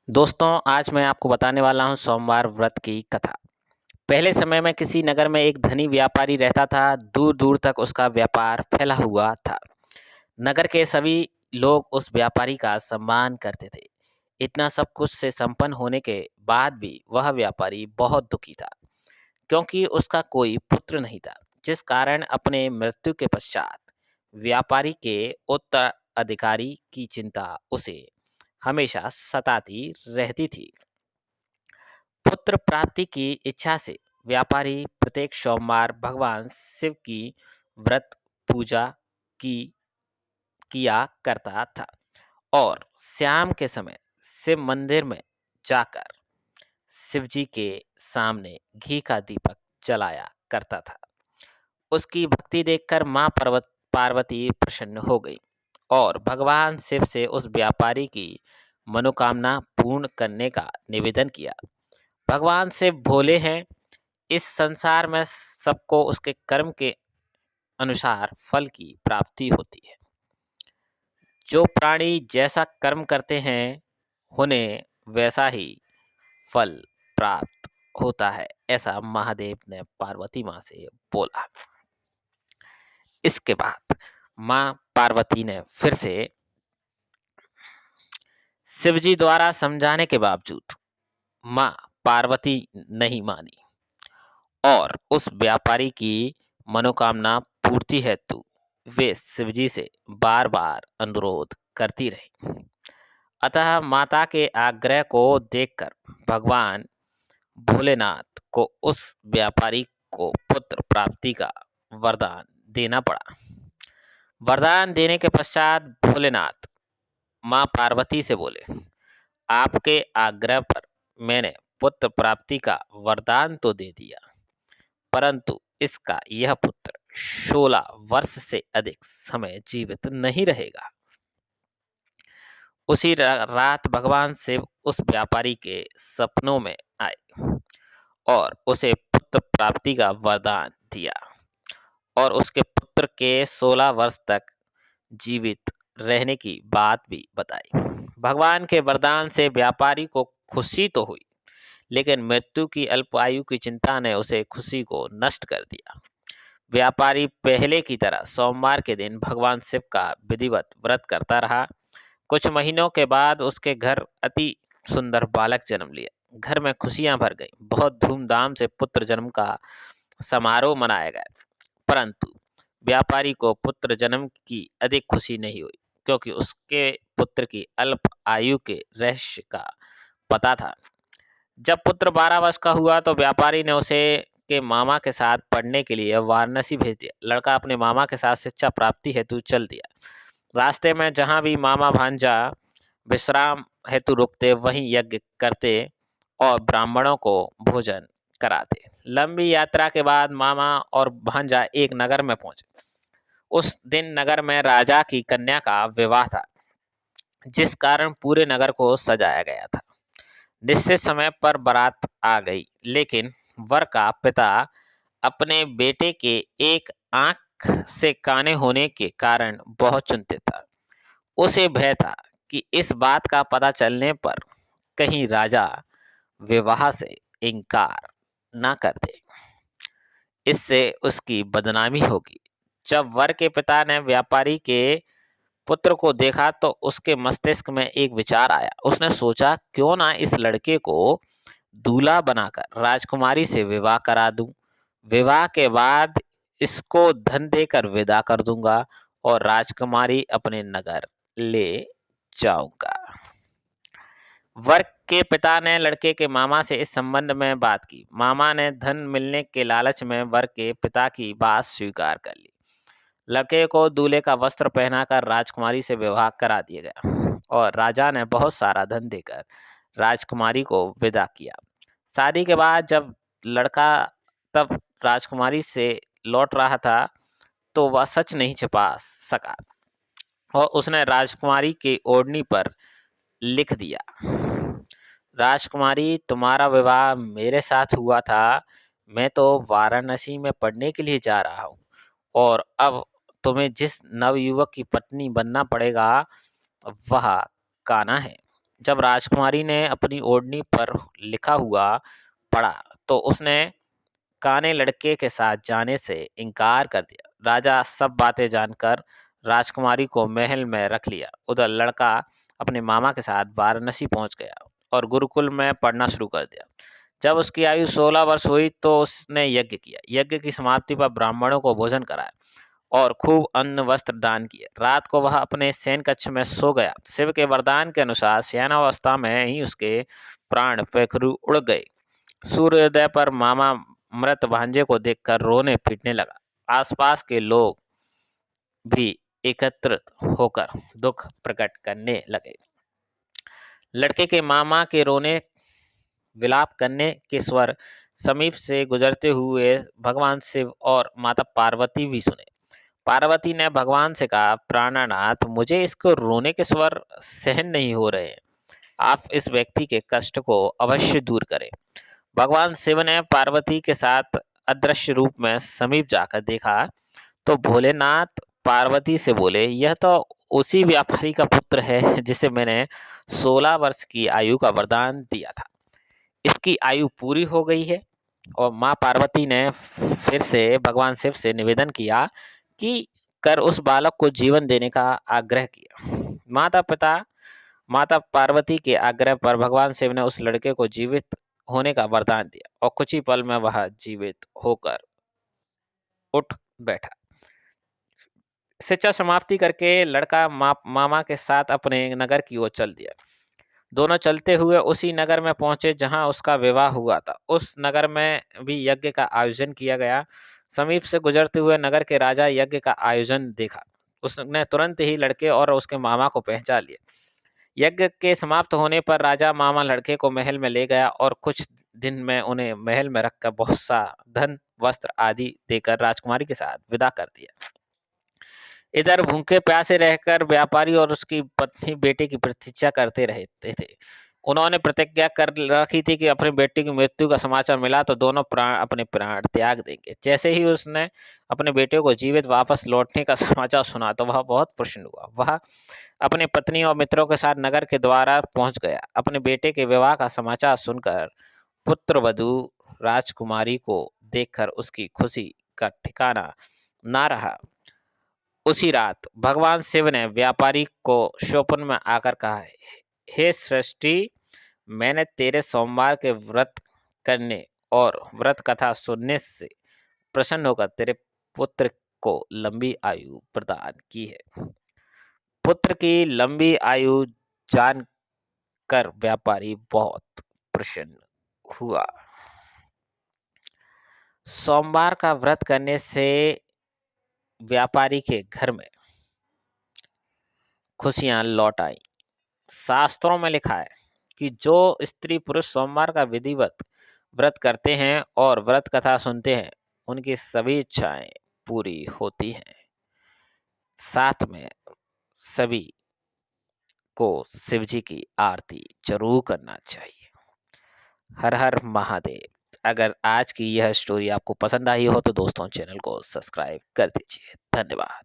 दोस्तों, आज मैं आपको बताने वाला हूँ सोमवार व्रत की कथा। पहले समय में किसी नगर में एक धनी व्यापारी रहता था। दूर-दूर तक उसका व्यापार फैला हुआ था। नगर के सभी लोग उस व्यापारी का सम्मान करते थे। इतना सब कुछ से संपन्न होने के बाद भी वह व्यापारी बहुत दुखी था, क्योंकि उसका कोई पुत्र नहीं था, जिस कारण अपने मृत्यु के पश्चात व्यापारी के उत्तराधिकारी की चिंता उसे हमेशा सताती रहती थी। पुत्र प्राप्ति की इच्छा से व्यापारी प्रत्येक सोमवार भगवान शिव की व्रत पूजा की किया करता था और शाम के समय शिव मंदिर में जाकर शिव जी के सामने घी का दीपक जलाया करता था। उसकी भक्ति देखकर मां पार्वती प्रसन्न हो गई और भगवान शिव से उस व्यापारी की मनोकामना पूर्ण करने का निवेदन किया। भगवान शिव भोले हैं। इस संसार में सबको उसके कर्म के अनुसार फल की प्राप्ति होती है। जो प्राणी जैसा कर्म करते हैं, उन्हें वैसा ही फल प्राप्त होता है, ऐसा महादेव ने पार्वती माँ से बोला। इसके बाद माँ पार्वती ने फिर से शिवजी द्वारा समझाने के बावजूद माँ पार्वती नहीं मानी और उस व्यापारी की मनोकामना पूर्ति हेतु वे शिवजी से बार बार अनुरोध करती रही। अतः माता के आग्रह को देखकर भगवान भोलेनाथ को उस व्यापारी को पुत्र प्राप्ति का वरदान देना पड़ा। वरदान देने के पश्चात भोलेनाथ माँ पार्वती से बोले, आपके आग्रह पर मैंने पुत्र प्राप्ति का वरदान तो दे दिया, परंतु इसका यह पुत्र 16 वर्ष से अधिक समय जीवित नहीं रहेगा। उसी रात भगवान शिव उस व्यापारी के सपनों में आए और उसे पुत्र प्राप्ति का वरदान दिया और उसके पुत्र के 16 वर्ष तक जीवित रहने की बात भी बताई। भगवान के वरदान से व्यापारी को खुशी तो हुई, लेकिन मृत्यु की अल्प आयु की चिंता ने उसे खुशी को नष्ट कर दिया। व्यापारी पहले की तरह सोमवार के दिन भगवान शिव का विधिवत व्रत करता रहा। कुछ महीनों के बाद उसके घर अति सुंदर बालक जन्म लिया। घर में खुशियां भर गईं। बहुत धूमधाम से पुत्र जन्म का समारोह मनाया गया, परंतु व्यापारी को पुत्र जन्म की अधिक खुशी नहीं हुई, क्योंकि उसके पुत्र की अल्प आयु के रहस्य का पता था। जब पुत्र 12 वर्ष का हुआ तो व्यापारी ने उसे के मामा के साथ पढ़ने के लिए वाराणसी भेज दिया। लड़का अपने मामा के साथ शिक्षा प्राप्ति हेतु चल दिया। रास्ते में जहाँ भी मामा भांजा विश्राम हेतु रुकते, वहीं यज्ञ करते और ब्राह्मणों को भोजन कराते। लंबी यात्रा के बाद मामा और भांजा एक नगर में पहुंचे। उस दिन नगर में राजा की कन्या का विवाह था, जिस कारण पूरे नगर को सजाया गया था। निश्चित समय पर बारात आ गई, लेकिन वर का पिता अपने बेटे के एक आंख से काने होने के कारण बहुत चिंतित था। उसे भय था कि इस बात का पता चलने पर कहीं राजा विवाह से इनकार ना कर दे, इससे उसकी बदनामी होगी। जब वर के पिता ने व्यापारी के पुत्र को देखा तो उसके मस्तिष्क में एक विचार आया। उसने सोचा, क्यों ना इस लड़के को दूल्हा बनाकर राजकुमारी से विवाह करा दूं। विवाह के बाद इसको धन देकर विदा कर दूंगा और राजकुमारी अपने नगर ले जाऊंगा। वर के पिता ने लड़के के मामा से इस संबंध में बात की। मामा ने धन मिलने के लालच में वर के पिता की बात स्वीकार कर ली। लड़के को दूल्हे का वस्त्र पहनाकर राजकुमारी से विवाह करा दिया गया और राजा ने बहुत सारा धन देकर राजकुमारी को विदा किया। शादी के बाद जब लड़का तब राजकुमारी से लौट रहा था, तो वह सच नहीं छिपा सका और उसने राजकुमारी की ओढ़नी पर लिख दिया, राजकुमारी, तुम्हारा विवाह मेरे साथ हुआ था। मैं तो वाराणसी में पढ़ने के लिए जा रहा हूँ और अब तुम्हें जिस नवयुवक की पत्नी बनना पड़ेगा, वह कान्हा है। जब राजकुमारी ने अपनी ओढ़नी पर लिखा हुआ पढ़ा तो उसने काने लड़के के साथ जाने से इनकार कर दिया। राजा सब बातें जानकर राजकुमारी को महल में रख लिया। उधर लड़का अपने मामा के साथ वाराणसी पहुंच गया और गुरुकुल में पढ़ना शुरू कर दिया। जब उसकी आयु 16 वर्ष हुई तो उसने यज्ञ किया। यज्ञ की समाप्ति पर ब्राह्मणों को भोजन कराया और खूब अन्न वस्त्र दान किए। रात को वह अपने शयन कक्ष में सो गया। शिव के वरदान के अनुसार शयनावस्था में ही उसके प्राण पैखरू उड़ गए। सूर्योदय पर मामा मृत भांजे को देखकर रोने पीटने लगा। आसपास के लोग भी एकत्रित होकर दुख प्रकट करने लगे। लड़के के मामा के रोने विलाप करने के स्वर समीप से गुजरते हुए भगवान शिव और माता पार्वती भी सुने। पार्वती ने भगवान से कहा, प्राणनाथ, मुझे इसको रोने के स्वर सहन नहीं हो रहे। आप इस व्यक्ति के कष्ट को अवश्य दूर करें। भगवान शिव ने पार्वती के साथ अदृश्य रूप में समीप जाकर देखा तो भोलेनाथ पार्वती से बोले, यह तो उसी व्यापारी का पुत्र है जिसे मैंने 16 वर्ष की आयु का वरदान दिया था। इसकी आयु पूरी हो गई है। और माँ पार्वती ने फिर से भगवान शिव से निवेदन किया कि कर उस बालक को जीवन देने का आग्रह किया। माता पार्वती के आग्रह पर भगवान शिव ने उस लड़के को जीवित होने का वरदान दिया और कुछ ही पल में वह जीवित होकर उठ बैठा। शिक्षा समाप्ति करके लड़का मामा के साथ अपने नगर की ओर चल दिया। दोनों चलते हुए उसी नगर में पहुंचे जहां उसका विवाह हुआ था। उस नगर में भी यज्ञ का आयोजन किया गया। समीप से गुजरते हुए नगर के राजा यज्ञ का आयोजन देखा। उसने तुरंत ही लड़के और उसके मामा को पहचान लिया। यज्ञ के समाप्त होने पर राजा मामा लड़के को महल में ले गया और कुछ दिन में उन्हें महल में रखकर बहुत सा धन वस्त्र आदि देकर राजकुमारी के साथ विदा कर दिया। इधर भूखे प्यासे रहकर व्यापारी और उसकी पत्नी बेटे की प्रतीक्षा करते रहते थे। उन्होंने प्रतिज्ञा कर रखी थी कि अपनी बेटी की मृत्यु का समाचार मिला तो दोनों अपने प्राण त्याग देंगे। जैसे ही उसने अपने बेटे को जीवित वापस लौटने का समाचार सुना तो वह बहुत प्रसन्न हुआ। वह अपने पत्नी और मित्रों के साथ नगर के द्वार पहुंच गया। अपने बेटे के विवाह का समाचार सुनकर पुत्र वधू राजकुमारी को देखकर उसकी खुशी का ठिकाना ना रहा। उसी रात भगवान शिव ने व्यापारी को स्वप्न में आकर कहा, हे सृष्टि, मैंने तेरे सोमवार के व्रत करने और व्रत कथा सुनने से प्रसन्न होकर तेरे पुत्र को लंबी आयु प्रदान की है। पुत्र की लंबी आयु जानकर व्यापारी बहुत प्रसन्न हुआ। सोमवार का व्रत करने से व्यापारी के घर में खुशियां लौट आई। शास्त्रों में लिखा है कि जो स्त्री पुरुष सोमवार का विधिवत व्रत करते हैं और व्रत कथा सुनते हैं, उनकी सभी इच्छाएं पूरी होती हैं। साथ में सभी को शिवजी की आरती जरूर करना चाहिए। हर हर महादेव। अगर आज की यह स्टोरी आपको पसंद आई हो तो दोस्तों चैनल को सब्सक्राइब कर दीजिए। धन्यवाद।